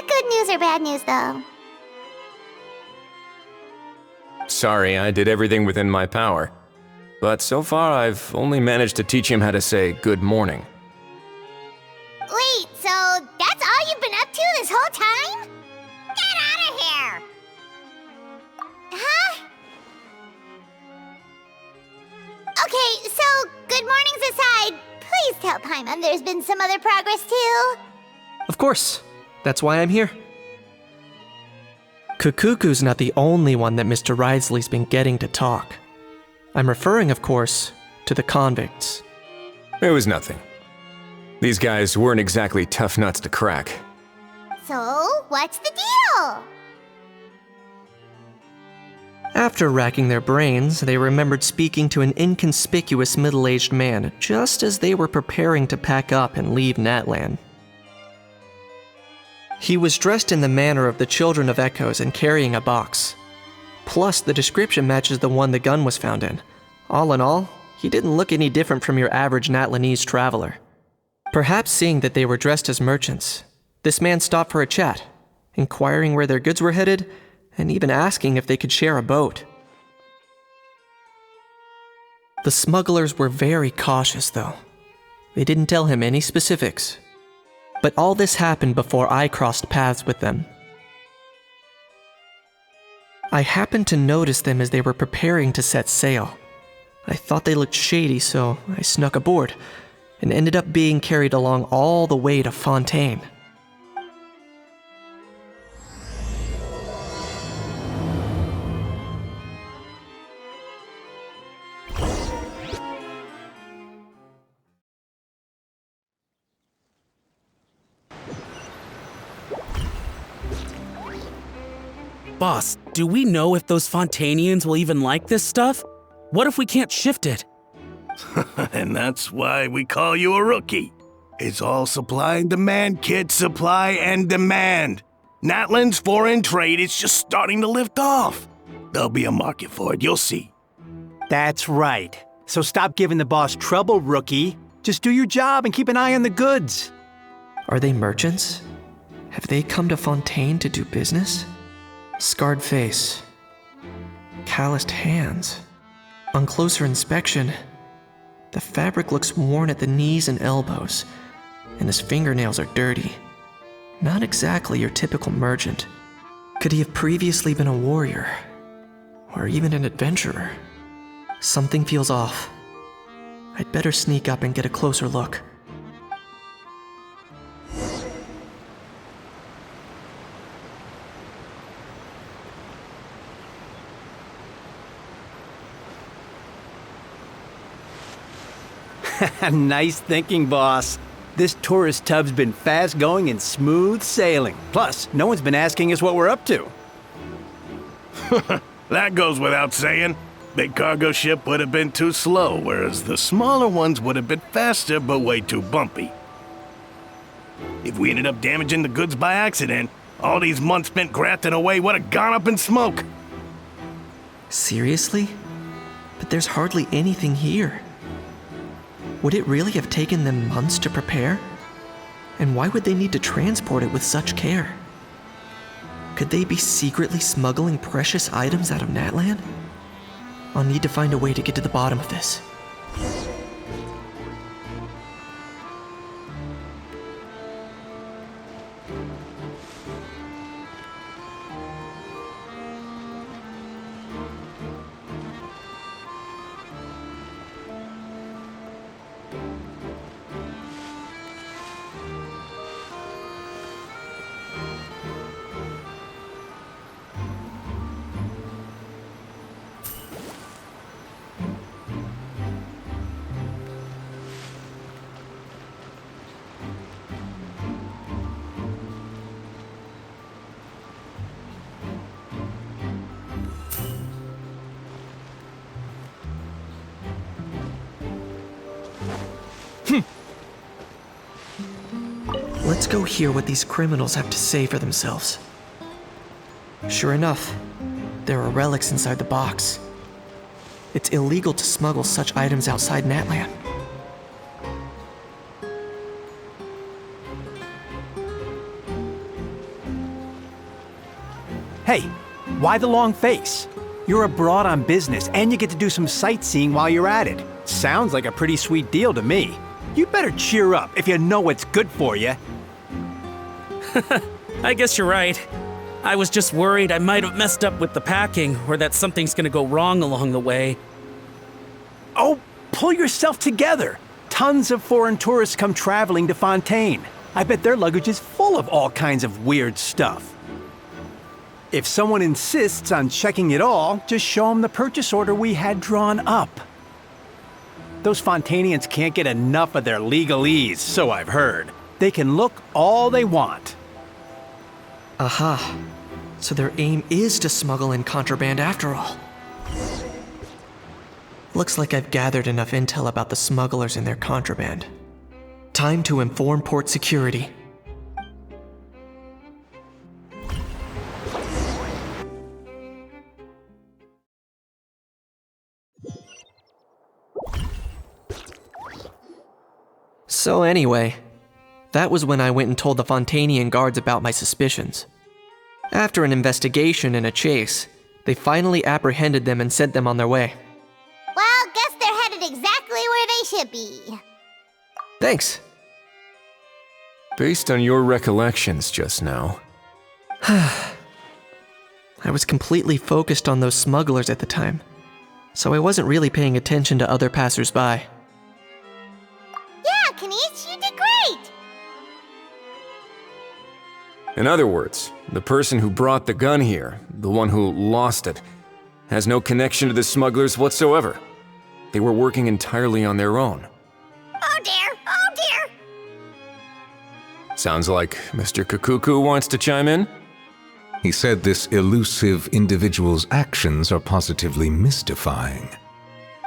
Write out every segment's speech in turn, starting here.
that good news or bad news, though? Sorry, I did everything within my power. But so far, I've only managed to teach him how to say good morning. Wait, so that's all you've been up to this whole time? Get out of here! Huh? Okay, so good mornings aside, please tell Paimon there's been some other progress too. Of course. That's why I'm here. Kukuku's not the only one that Mr. Wriothesley's been getting to talk. I'm referring, of course, to the convicts. It was nothing. These guys weren't exactly tough nuts to crack. So, what's the deal? After racking their brains, they remembered speaking to an inconspicuous middle-aged man just as they were preparing to pack up and leave Natlan. He was dressed in the manner of the Children of Echoes and carrying a box. Plus, the description matches the one the gun was found in. All in all, he didn't look any different from your average Natlanese traveler. Perhaps seeing that they were dressed as merchants, this man stopped for a chat, inquiring where their goods were headed, and even asking if they could share a boat. The smugglers were very cautious, though. They didn't tell him any specifics. But all this happened before I crossed paths with them. I happened to notice them as they were preparing to set sail. I thought they looked shady, so I snuck aboard, and ended up being carried along all the way to Fontaine. Boss, do we know if those Fontainians will even like this stuff? What if we can't shift it? And that's why we call you a rookie. It's all supply and demand, kid. Supply and demand. Natlan's foreign trade is just starting to lift off. There'll be a market for it, you'll see. That's right. So stop giving the boss trouble, rookie. Just do your job and keep an eye on the goods. Are they merchants? Have they come to Fontaine to do business? Scarred face. Calloused hands. On closer inspection, the fabric looks worn at the knees and elbows, and his fingernails are dirty. Not exactly your typical merchant. Could he have previously been a warrior? Or even an adventurer? Something feels off. I'd better sneak up and get a closer look. Nice thinking, boss. This tourist tub's been fast-going and smooth sailing. Plus, no one's been asking us what we're up to. That goes without saying. Big cargo ship would have been too slow, whereas the smaller ones would have been faster but way too bumpy. If we ended up damaging the goods by accident, all these months spent grafting away would have gone up in smoke. Seriously? But there's hardly anything here. Would it really have taken them months to prepare? And why would they need to transport it with such care? Could they be secretly smuggling precious items out of Natlan? I'll need to find a way to get to the bottom of this. Let's go hear what these criminals have to say for themselves. Sure enough, there are relics inside the box. It's illegal to smuggle such items outside Natlan. Hey, why the long face? You're abroad on business, and you get to do some sightseeing while you're at it. Sounds like a pretty sweet deal to me. You better cheer up if you know what's good for you. I guess you're right. I was just worried I might have messed up with the packing, or that something's gonna go wrong along the way. Oh, pull yourself together. Tons of foreign tourists come traveling to Fontaine. I bet their luggage is full of all kinds of weird stuff. If someone insists on checking it all, just show them the purchase order we had drawn up. Those Fontainians can't get enough of their legalese, so I've heard. They can look all they want. Aha. So their aim is to smuggle in contraband after all. Looks like I've gathered enough intel about the smugglers and their contraband. Time to inform port security. So anyway, that was when I went and told the Fontainian guards about my suspicions. After an investigation and a chase, they finally apprehended them and sent them on their way. Well, guess they're headed exactly where they should be. Thanks. Based on your recollections just now, I was completely focused on those smugglers at the time, so I wasn't really paying attention to other passers-by. Yeah, Kinich, you did great! in other words, the person who brought the gun here, the one who lost it, has no connection to the smugglers whatsoever. They were working entirely on their own. Oh dear, oh dear! Sounds like Mr. Kakuku wants to chime in? He said this elusive individual's actions are positively mystifying.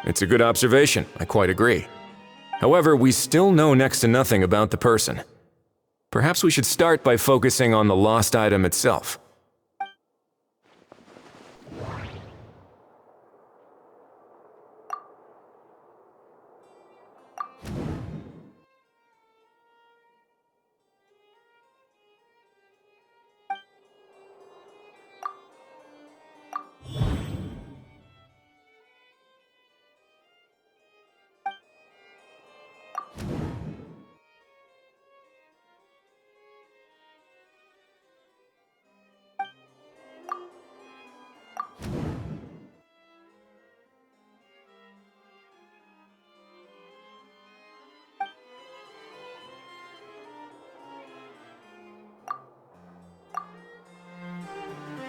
It's a good observation, I quite agree. However, we still know next to nothing about the person. Perhaps we should start by focusing on the lost item itself.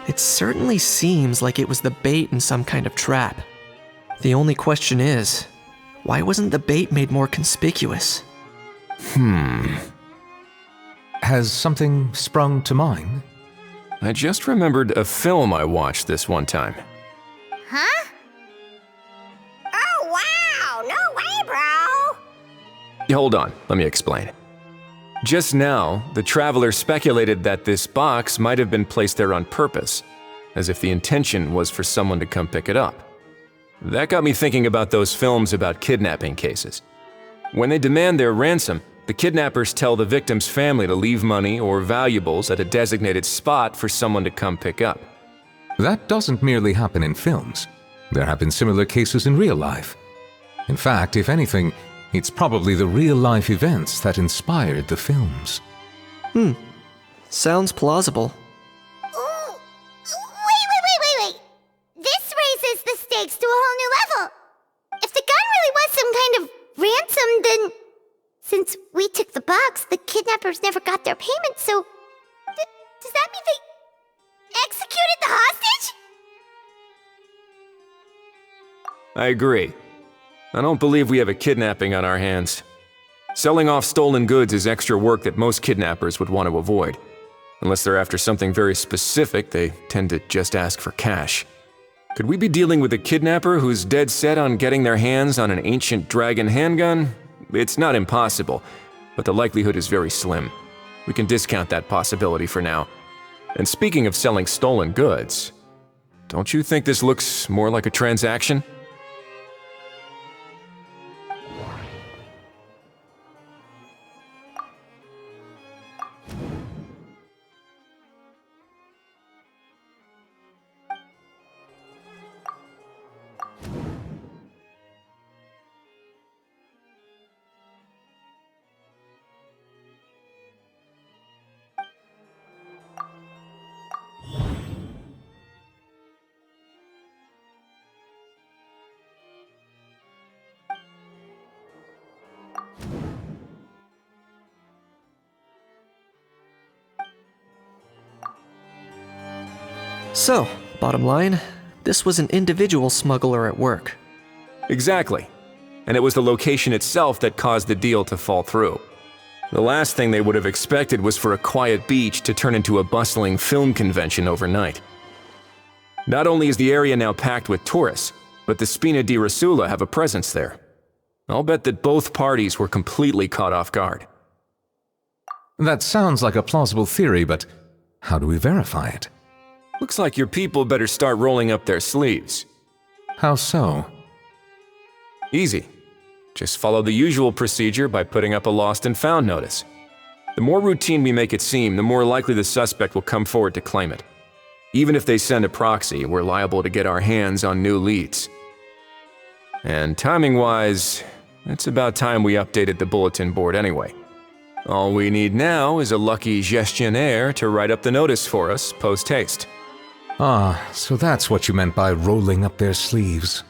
It certainly seems like it was the bait in some kind of trap. The only question is, why wasn't the bait made more conspicuous? Has something sprung to mind? I just remembered a film I watched this one time. Huh? Oh wow, no way, bro! Hold on, let me explain. Just now, the traveler speculated that this box might have been placed there on purpose, as if the intention was for someone to come pick it up. That got me thinking about those films about kidnapping cases. When they demand their ransom, the kidnappers tell the victim's family to leave money or valuables at a designated spot for someone to come pick up. That doesn't merely happen in films. There have been similar cases in real life. In fact, if anything, it's probably the real-life events that inspired the films. Sounds plausible. Ooh. Wait. This raises the stakes to a whole new level. If the gun really was some kind of ransom, then since we took the box, the kidnappers never got their payment, so does that mean they executed the hostage? I agree. I don't believe we have a kidnapping on our hands. Selling off stolen goods is extra work that most kidnappers would want to avoid. Unless they're after something very specific, they tend to just ask for cash. Could we be dealing with a kidnapper who's dead set on getting their hands on an ancient dragon handgun? It's not impossible, but the likelihood is very slim. We can discount that possibility for now. And speaking of selling stolen goods, don't you think this looks more like a transaction? So, bottom line, this was an individual smuggler at work. Exactly. And it was the location itself that caused the deal to fall through. The last thing they would have expected was for a quiet beach to turn into a bustling film convention overnight. Not only is the area now packed with tourists, but the Spina di Rosula have a presence there. I'll bet that both parties were completely caught off guard. That sounds like a plausible theory, but how do we verify it? Looks like your people better start rolling up their sleeves. How so? Easy. Just follow the usual procedure by putting up a lost and found notice. The more routine we make it seem, the more likely the suspect will come forward to claim it. Even if they send a proxy, we're liable to get our hands on new leads. And timing-wise, it's about time we updated the bulletin board anyway. All we need now is a lucky gestionnaire to write up the notice for us post-haste. Ah, so that's what you meant by rolling up their sleeves.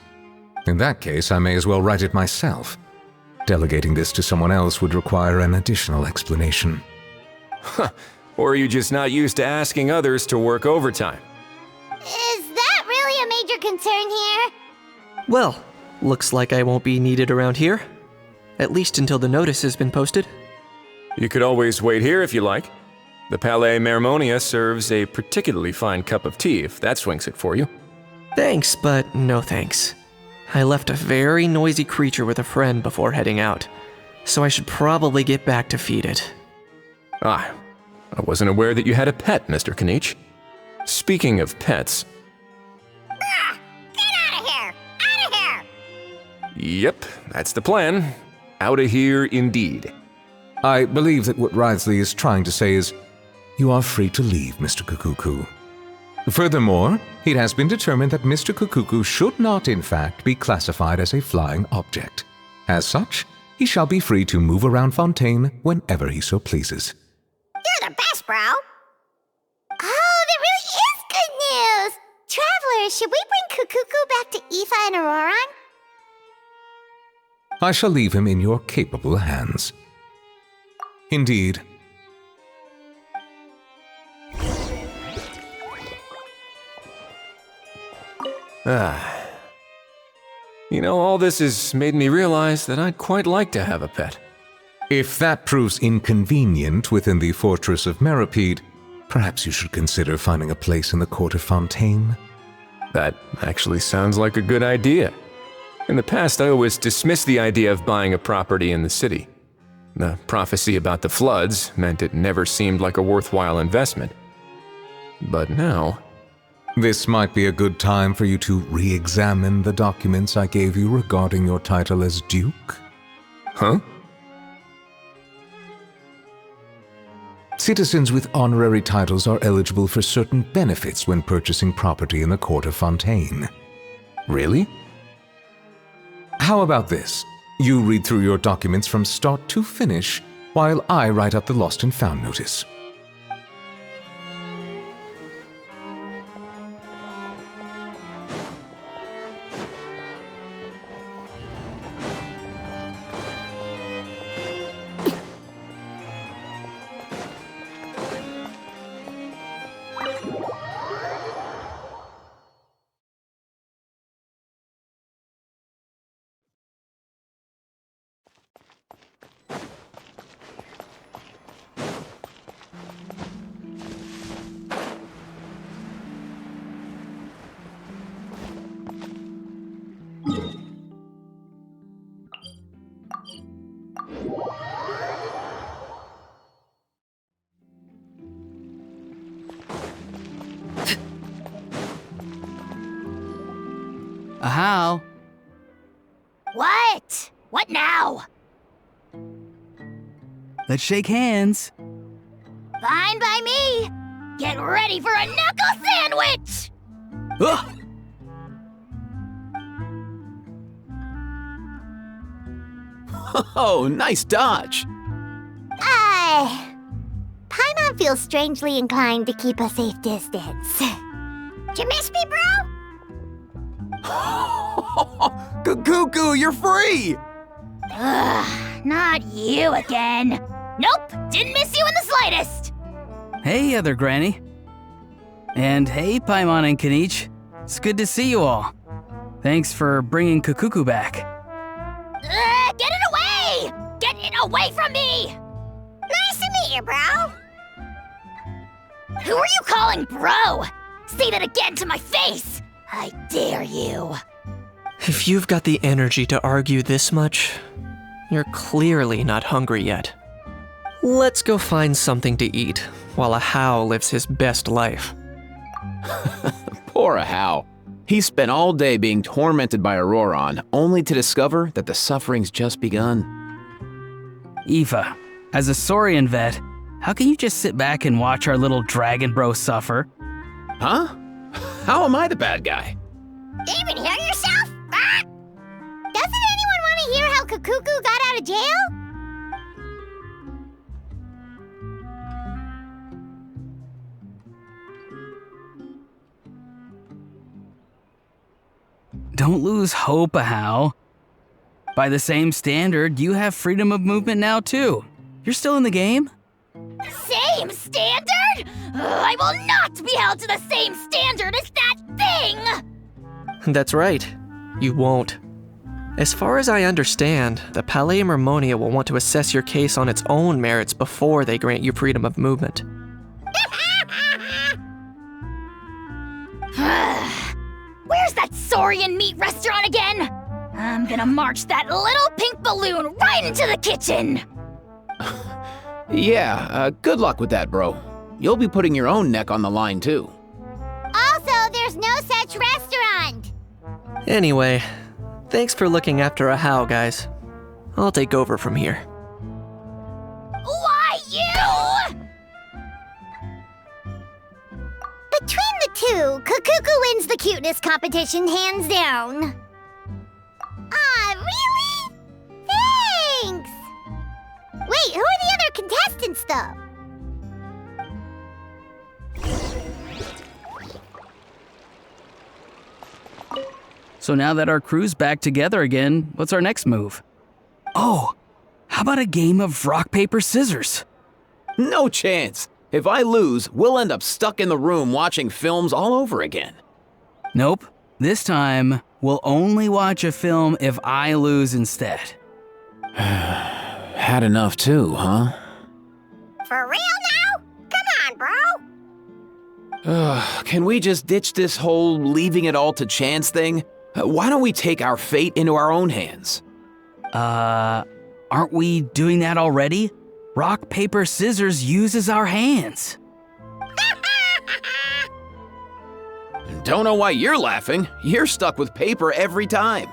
In that case, I may as well write it myself. Delegating this to someone else would require an additional explanation. Or are you just not used to asking others to work overtime? Is that really a major concern here? Well, looks like I won't be needed around here. At least until the notice has been posted. You could always wait here if you like. The Palais Mermonia serves a particularly fine cup of tea if that swings it for you. Thanks, but no thanks. I left a very noisy creature with a friend before heading out, so I should probably get back to feed it. Ah, I wasn't aware that you had a pet, Mr. Kinich. Speaking of pets... Get out of here! Out of here! Yep, that's the plan. Outta here indeed. I believe that what Wriothesley is trying to say is, you are free to leave, Mr. Kukuku. Furthermore, it has been determined that Mr. Kukuku should not, in fact, be classified as a flying object. As such, he shall be free to move around Fontaine whenever he so pleases. You're the best, bro! Oh, that really is good news! Travelers, should we bring Kukuku back to Aoife and Auroran? I shall leave him in your capable hands. Indeed. You know, all this has made me realize that I'd quite like to have a pet. If that proves inconvenient within the fortress of Meripede, perhaps you should consider finding a place in the court of Fontaine. That actually sounds like a good idea. In the past, I always dismissed the idea of buying a property in the city. The prophecy about the floods meant it never seemed like a worthwhile investment. But now... This might be a good time for you to re-examine the documents I gave you regarding your title as Duke. Huh? Citizens with honorary titles are eligible for certain benefits when purchasing property in the court of Fontaine. Really? How about this? You read through your documents from start to finish, while I write up the lost and found notice. How? What? What now? Let's shake hands. Fine by me! Get ready for a knuckle sandwich! Ugh! Oh, nice dodge. Paimon feels strangely inclined to keep a safe distance. Did you miss me, bro? Kukuku, you're free! Ugh, not you again. Nope, didn't miss you in the slightest. Hey, other granny. And hey, Paimon and Kinich. It's good to see you all. Thanks for bringing Kukuku back. Get it away! Get it away from me! Nice to meet you, bro. Who are you calling bro? Say that again to my face! I dare you. If you've got the energy to argue this much, you're clearly not hungry yet. Let's go find something to eat while a How lives his best life. Poor How. He spent all day being tormented by Auroron, only to discover that the suffering's just begun. Aoife, as a Saurian vet, how can you just sit back and watch our little dragon bro suffer? Huh? How am I the bad guy? You even hear yourself? Ah! Doesn't anyone want to hear how Kukuku got out of jail? Don't lose hope, How. By the same standard, you have freedom of movement now too. You're still in the game? Same standard? I will not be held to the same standard as that thing! That's right. You won't. As far as I understand, the Palais Mermonia will want to assess your case on its own merits before they grant you freedom of movement. Where's that Saurian meat restaurant again? I'm gonna march that little pink balloon right into the kitchen! Yeah, good luck with that, bro. You'll be putting your own neck on the line, too. Also, there's no such restaurant! Anyway, thanks for looking after a How, guys. I'll take over from here. Why you? Between the two, Kukuku wins the cuteness competition hands down. Ah, really? Thanks! Wait, who are the other contestants, though? So now that our crew's back together again, what's our next move? Oh, how about a game of rock, paper, scissors? No chance. If I lose, we'll end up stuck in the room watching films all over again. Nope. This time, we'll only watch a film if I lose instead. Had enough too, huh? For real now? Come on, bro! Can we just ditch this whole leaving it all to chance thing? Why don't we take our fate into our own hands? Aren't we doing that already? Rock, paper, scissors uses our hands. Don't know why you're laughing. You're stuck with paper every time.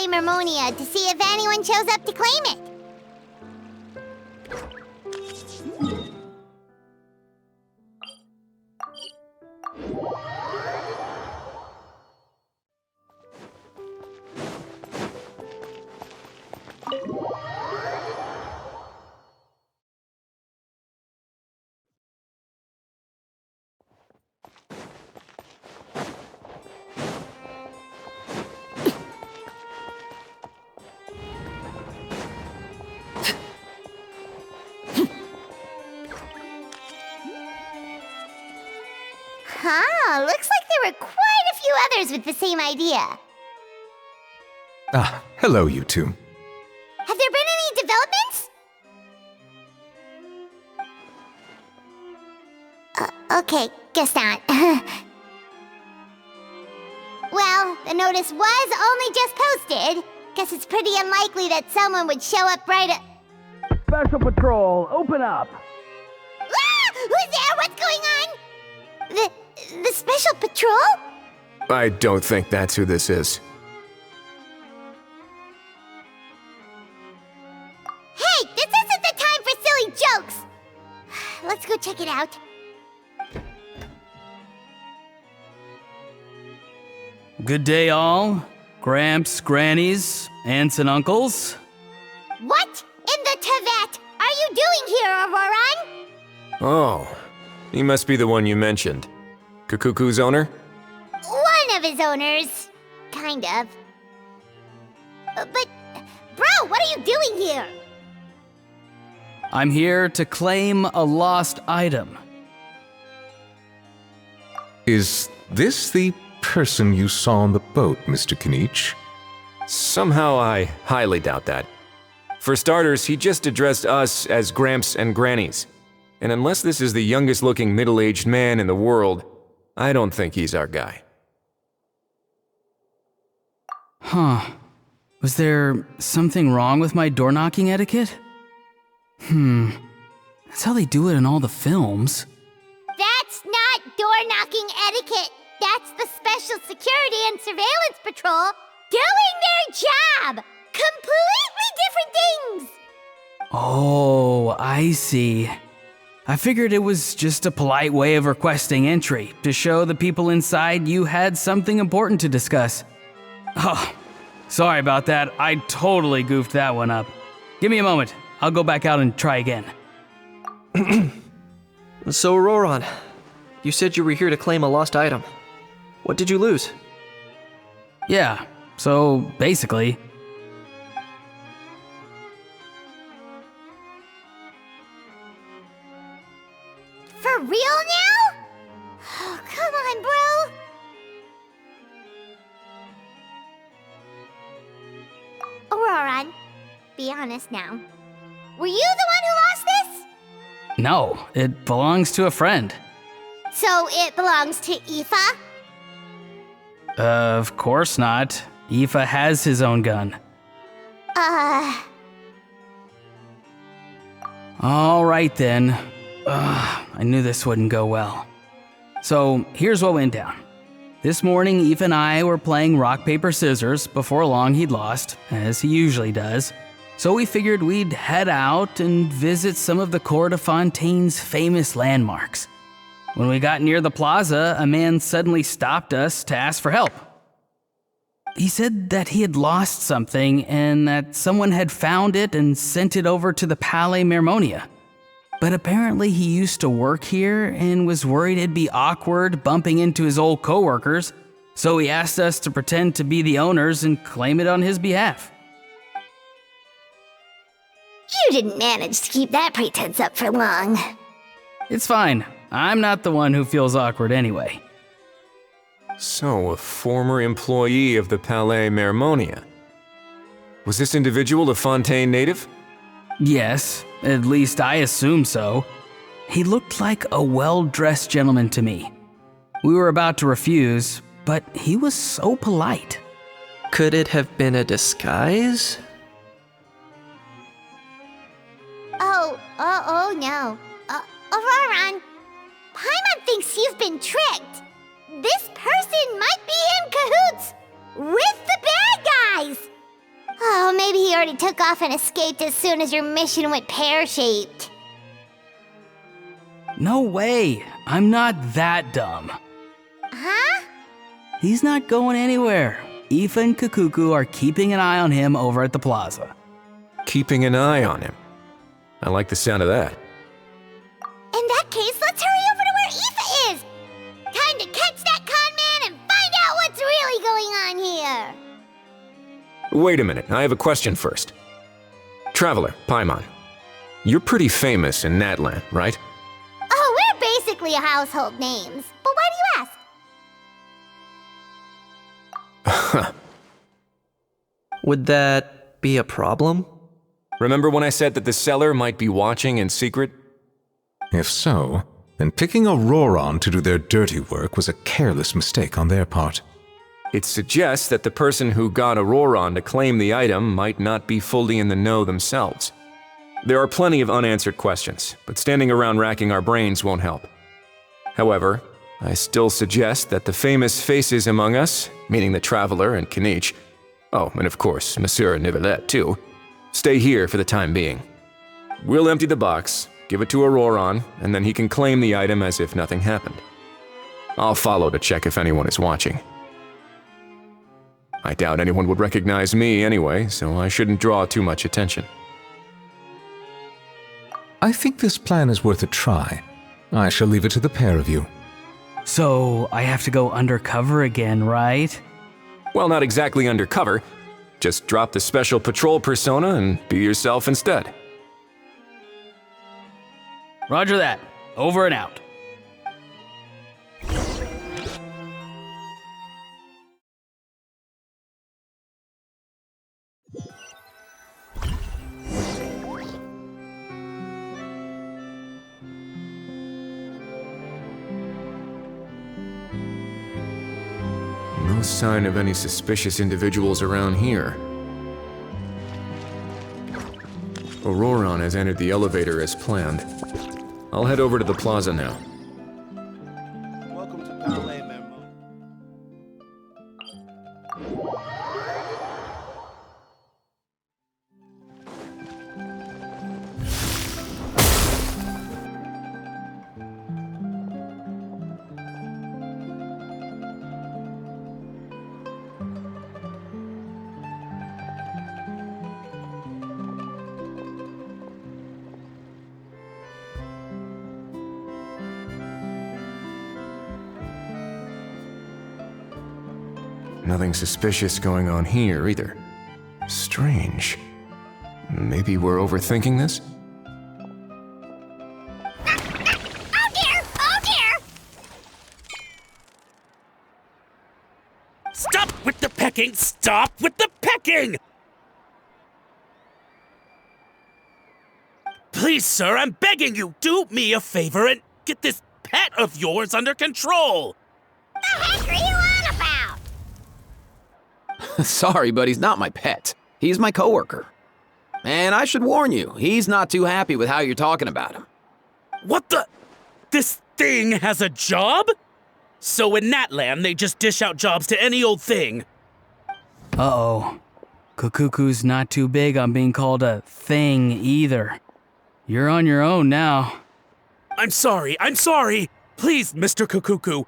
Mermonia to see if anyone shows up to claim it. Huh, looks like there were quite a few others with the same idea. Ah, hello, you two. Have there been any developments? Okay, guess not. Well, the notice was only just posted. Guess it's pretty unlikely that someone would show up right at... Special Patrol, open up! Ah! Who's there? What's going on? The Special Patrol? I don't think that's who this is. Hey, this isn't the time for silly jokes! let's go check it out. Good day, all. Gramps, grannies, aunts, and uncles. What in the Tevat are you doing here, Auroran? Oh, he must be the one you mentioned. Kukuku's owner? One of his owners. Kind of. But, bro, what are you doing here? I'm here to claim a lost item. Is this the person you saw on the boat, Mr. Kinich? Somehow I highly doubt that. For starters, he just addressed us as Gramps and Grannies. And unless this is the youngest looking middle-aged man in the world, I don't think he's our guy. Huh. Was there something wrong with my door-knocking etiquette? That's how they do it in all the films. That's not door-knocking etiquette. That's the Special Security and Surveillance Patrol doing their job! Completely different things! Oh, I see. I figured it was just a polite way of requesting entry to show the people inside you had something important to discuss. Oh, sorry about that. I totally goofed that one up. Give me a moment. I'll go back out and try again. So, Auroran, you said you were here to claim a lost item. What did you lose? Yeah, so basically... For real now? Oh, come on, bro. Auroran, be honest now. Were you the one who lost this? No, it belongs to a friend. So it belongs to Aoife? Of course not. Aoife has his own gun. All right then. I knew this wouldn't go well. So here's what went down. This morning, Aoife and I were playing rock, paper, scissors. Before long, he'd lost, as he usually does. So we figured we'd head out and visit some of the court of Fontaine's famous landmarks. When we got near the plaza, a man suddenly stopped us to ask for help. He said that he had lost something and that someone had found it and sent it over to the Palais Mermonia. But apparently he used to work here and was worried it'd be awkward bumping into his old coworkers, so he asked us to pretend to be the owners and claim it on his behalf. You didn't manage to keep that pretense up for long. It's fine. I'm not the one who feels awkward anyway. So, a former employee of the Palais Mermonia. Was this individual a Fontaine native? Yes, at least I assume so. He looked like a well-dressed gentleman to me. We were about to refuse, but he was so polite. Could it have been a disguise? Oh no. Auroran, Paimon thinks you've been tricked. This person might be in cahoots with the bad guys. Oh, maybe he already took off and escaped as soon as your mission went pear-shaped. No way. I'm not that dumb. Huh? He's not going anywhere. Aoife and Kukuku are keeping an eye on him over at the plaza. Keeping an eye on him. I like the sound of that. In that case, let's hurry over to where Aoife is. Time to catch that con man and find out what's really going on here. Wait a minute, I have a question first. Traveler, Paimon, you're pretty famous in Natland, right? Oh, we're basically household names. But why do you ask? Would that be a problem? Remember when I said that the seller might be watching in secret? If so, then picking Auroran to do their dirty work was a careless mistake on their part. It suggests that the person who got Auroran to claim the item might not be fully in the know themselves. There are plenty of unanswered questions, but standing around racking our brains won't help. However, I still suggest that the famous faces among us, meaning the Traveler and Kinich, oh, and of course, Monsieur Nivelet too, stay here for the time being. We'll empty the box, give it to Auroron, and then he can claim the item as if nothing happened. I'll follow to check if anyone is watching. I doubt anyone would recognize me anyway, so I shouldn't draw too much attention. I think this plan is worth a try. I shall leave it to the pair of you. So I have to go undercover again, right? Well, not exactly undercover. Just drop the special patrol persona and be yourself instead. Roger that. Over and out. No sign of any suspicious individuals around here. Auroron has entered the elevator as planned. I'll head over to the plaza now. Welcome to Palais, Mermon. Nothing suspicious going on here either. Strange. Maybe we're overthinking this? Oh dear! Oh dear! Stop with the pecking! Stop with the pecking! Please, sir, I'm begging you, do me a favor and get this pet of yours under control! The heck are you on about? Sorry, but he's not my pet. He's my coworker. And I should warn you, he's not too happy with how you're talking about him. What the? This thing has a job? So in that land, they just dish out jobs to any old thing. Uh-oh. Kukuku's not too big on being called a thing either. You're on your own now. I'm sorry. Please, Mr. Kukuku.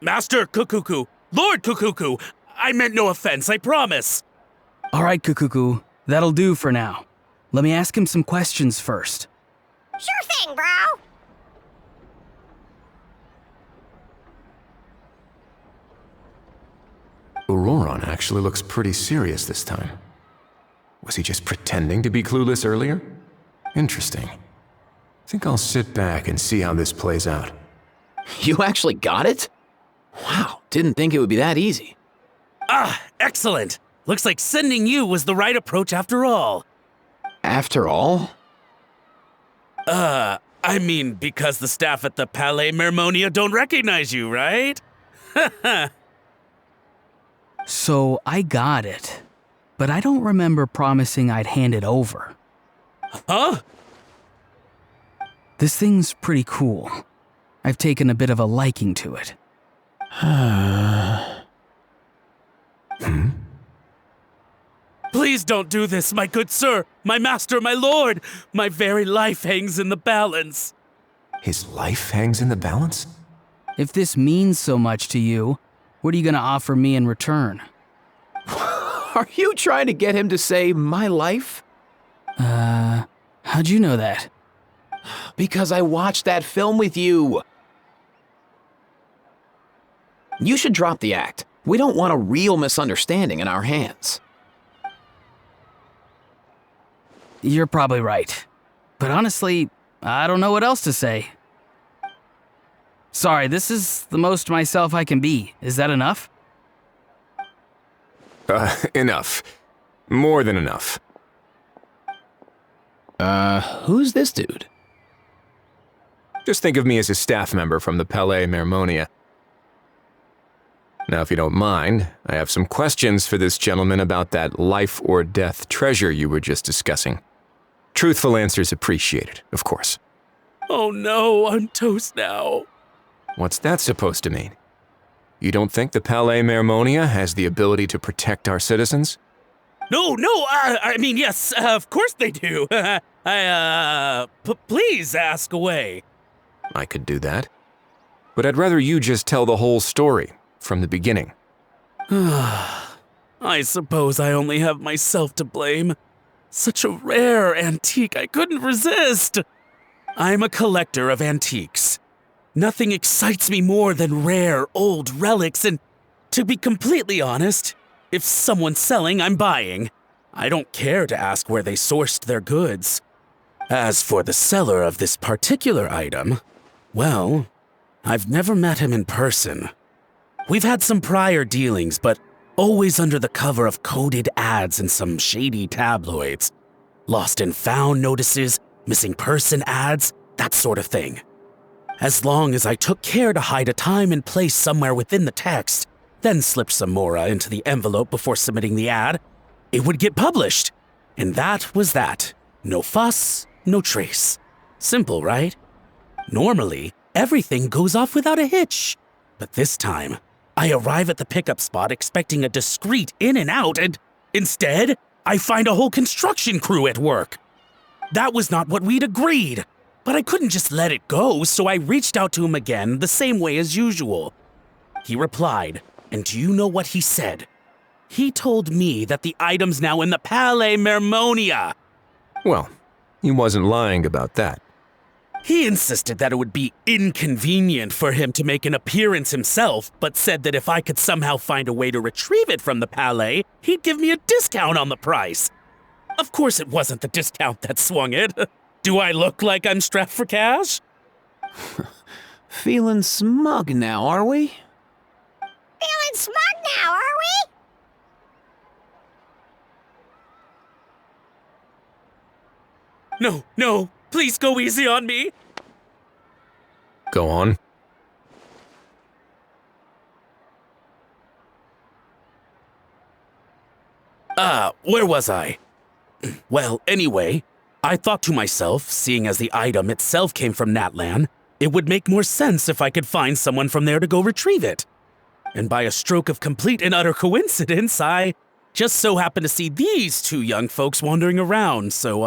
Master Kukuku. Lord Kukuku. I meant no offense, I promise. All right, Kukuku. That'll do for now. Let me ask him some questions first. Sure thing, bro. Auroron actually looks pretty serious this time. Was he just pretending to be clueless earlier? Interesting. Think I'll sit back and see how this plays out. You actually got it? Wow, didn't think it would be that easy. Ah, excellent. Looks like sending you was the right approach after all. After all? I mean, because the staff at the Palais Mermonia don't recognize you, right? So I got it, but I don't remember promising I'd hand it over. Huh? This thing's pretty cool. I've taken a bit of a liking to it. Please don't do this, my good sir, my master, my lord. My very life hangs in the balance. His life hangs in the balance? If this means so much to you, what are you gonna offer me in return? Are you trying to get him to say my life? How'd you know that? Because I watched that film with you. You should drop the act. We don't want a real misunderstanding in our hands. You're probably right. But honestly, I don't know what else to say. Sorry, this is the most myself I can be. Is that enough? Enough. More than enough. Who's this dude? Just think of me as a staff member from the Palais Mermonia. Now, if you don't mind, I have some questions for this gentleman about that life or death treasure you were just discussing. Truthful answers appreciated, of course. Oh no, I'm toast now. What's that supposed to mean? You don't think the Palais Mermonia has the ability to protect our citizens? No, I mean, yes, of course they do. Please ask away. I could do that. But I'd rather you just tell the whole story from the beginning. I suppose I only have myself to blame. Such a rare antique, I couldn't resist. I'm a collector of antiques. Nothing excites me more than rare, old relics, and to be completely honest, if someone's selling, I'm buying. I don't care to ask where they sourced their goods. As for the seller of this particular item, well, I've never met him in person. We've had some prior dealings, but always under the cover of coded ads in some shady tabloids. Lost and found notices, missing person ads, that sort of thing. As long as I took care to hide a time and place somewhere within the text, then slipped some mora into the envelope before submitting the ad, it would get published. And that was that. No fuss, no trace. Simple, right? Normally, everything goes off without a hitch. But this time, I arrive at the pickup spot expecting a discreet in and out, and instead, I find a whole construction crew at work. That was not what we'd agreed, but I couldn't just let it go, so I reached out to him again the same way as usual. He replied, and do you know what he said? He told me that the item's now in the Palais Mermonia. Well, he wasn't lying about that. He insisted that it would be inconvenient for him to make an appearance himself, but said that if I could somehow find a way to retrieve it from the Palais, he'd give me a discount on the price. Of course it wasn't the discount that swung it. Do I look like I'm strapped for cash? Feeling smug now, are we? Feeling smug now, are we? No, please go easy on me. Go on. Where was I? Well, anyway, I thought to myself, seeing as the item itself came from Natlan, it would make more sense if I could find someone from there to go retrieve it. And by a stroke of complete and utter coincidence, I just so happened to see these two young folks wandering around, so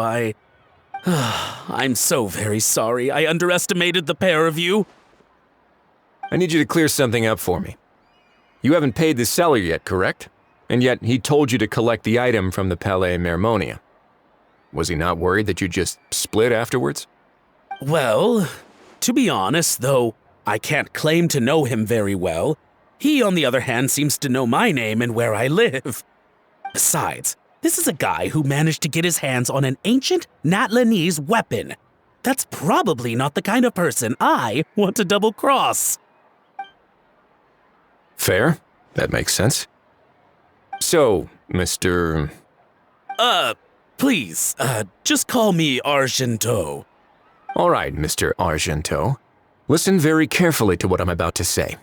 I'm so very sorry I underestimated the pair of you. I need you to clear something up for me. You haven't paid the seller yet, correct? And yet he told you to collect the item from the Palais Mermonia. Was he not worried that you just split afterwards? Well, to be honest, though I can't claim to know him very well, he, on the other hand, seems to know my name and where I live. Besides, this is a guy who managed to get his hands on an ancient Natlanese weapon. That's probably not the kind of person I want to double-cross. Fair. That makes sense. So, Mr. Please, just call me Argento. All right, Mr. Argento. Listen very carefully to what I'm about to say.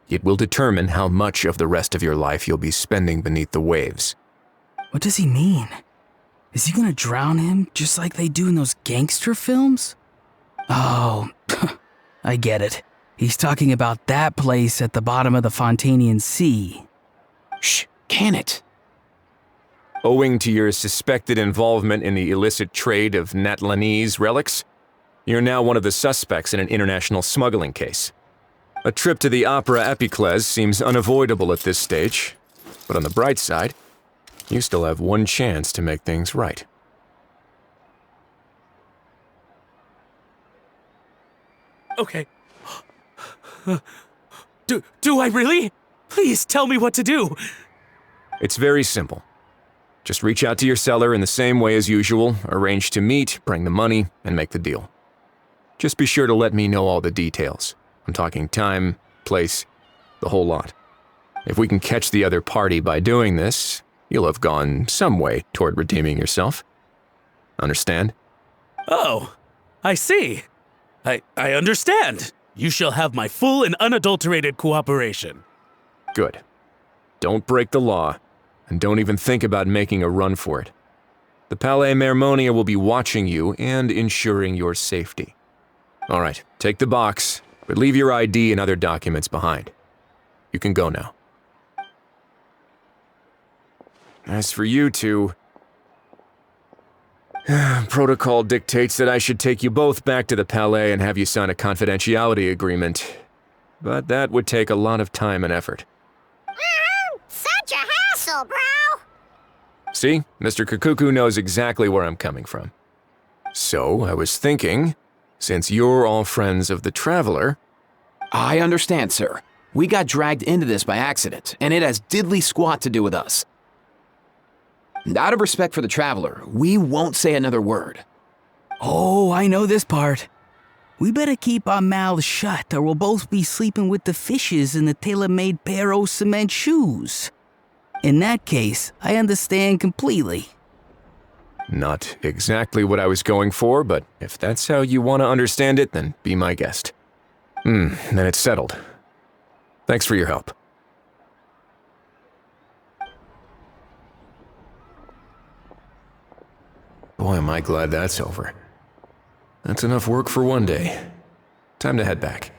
It will determine how much of the rest of your life you'll be spending beneath the waves. What does he mean? Is he gonna drown him just like they do in those gangster films? Oh, I get it. He's talking about that place at the bottom of the Fontainian Sea. Shh, can it? Owing to your suspected involvement in the illicit trade of Natlanese relics, you're now one of the suspects in an international smuggling case. A trip to the Opera Epiclese seems unavoidable at this stage, but on the bright side, you still have one chance to make things right. Okay. Do I really? Please tell me what to do. It's very simple. Just reach out to your seller in the same way as usual, arrange to meet, bring the money, and make the deal. Just be sure to let me know all the details. I'm talking time, place, the whole lot. If we can catch the other party by doing this, you'll have gone some way toward redeeming yourself. Understand? Oh, I see. I understand. You shall have my full and unadulterated cooperation. Good. Don't break the law, and don't even think about making a run for it. The Palais Mermonia will be watching you and ensuring your safety. All right, take the box, but leave your ID and other documents behind. You can go now. As for you two, protocol dictates that I should take you both back to the Palais and have you sign a confidentiality agreement. But that would take a lot of time and effort. Such a hassle, bro! See, Mr. Kukuku knows exactly where I'm coming from. So, I was thinking, since you're all friends of the Traveler... I understand, sir. We got dragged into this by accident, and it has diddly squat to do with us. And out of respect for the Traveler, we won't say another word. Oh, I know this part. We better keep our mouths shut or we'll both be sleeping with the fishes in the tailor-made pair of cement shoes. In that case, I understand completely. Not exactly what I was going for, but if that's how you want to understand it, then be my guest. Then it's settled. Thanks for your help. Boy, am I glad that's over. That's enough work for one day. Time to head back.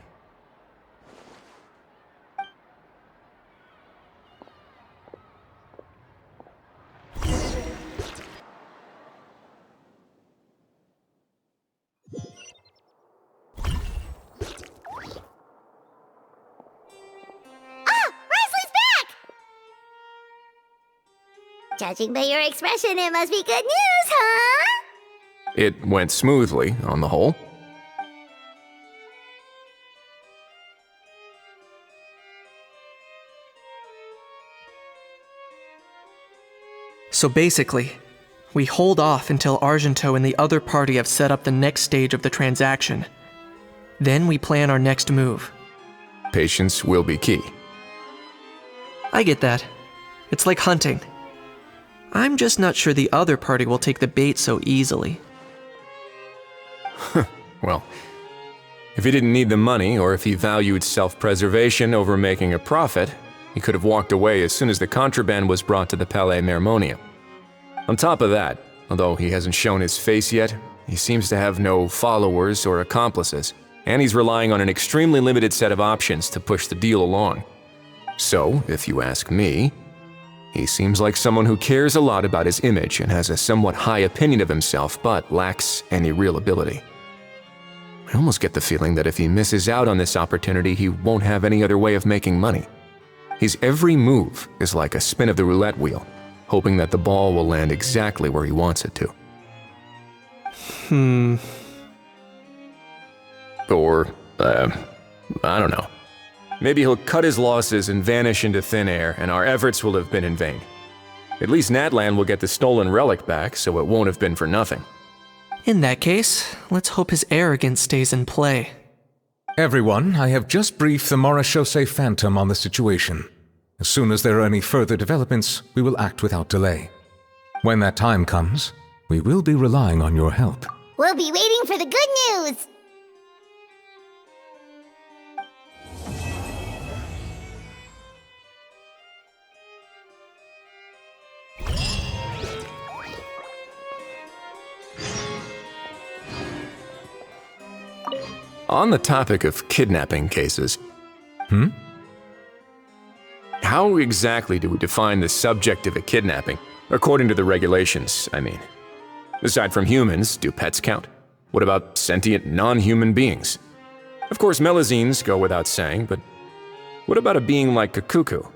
Judging by your expression, it must be good news, huh? It went smoothly, on the whole. So basically, we hold off until Argento and the other party have set up the next stage of the transaction. Then we plan our next move. Patience will be key. I get that. It's like hunting. I'm just not sure the other party will take the bait so easily. Well, if he didn't need the money, or if he valued self-preservation over making a profit, he could have walked away as soon as the contraband was brought to the Palais Mermonium. On top of that, although he hasn't shown his face yet, he seems to have no followers or accomplices, and he's relying on an extremely limited set of options to push the deal along. So, if you ask me, he seems like someone who cares a lot about his image and has a somewhat high opinion of himself, but lacks any real ability. I almost get the feeling that if he misses out on this opportunity, he won't have any other way of making money. His every move is like a spin of the roulette wheel, hoping that the ball will land exactly where he wants it to. Or, I don't know. Maybe he'll cut his losses and vanish into thin air, and our efforts will have been in vain. At least Natlan will get the stolen relic back, so it won't have been for nothing. In that case, let's hope his arrogance stays in play. Everyone, I have just briefed the Marechaussee Phantom on the situation. As soon as there are any further developments, we will act without delay. When that time comes, we will be relying on your help. We'll be waiting for the good news! On the topic of kidnapping cases, how exactly do we define the subject of a kidnapping? According to the regulations, I mean. Aside from humans, do pets count? What about sentient non-human beings? Of course, melazines go without saying, but what about a being like Kukuku?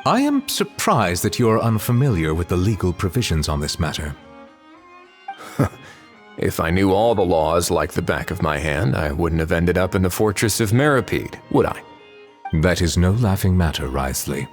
I am surprised that you are unfamiliar with the legal provisions on this matter. If I knew all the laws like the back of my hand, I wouldn't have ended up in the fortress of Meripede, would I? That is no laughing matter, Wriothesley.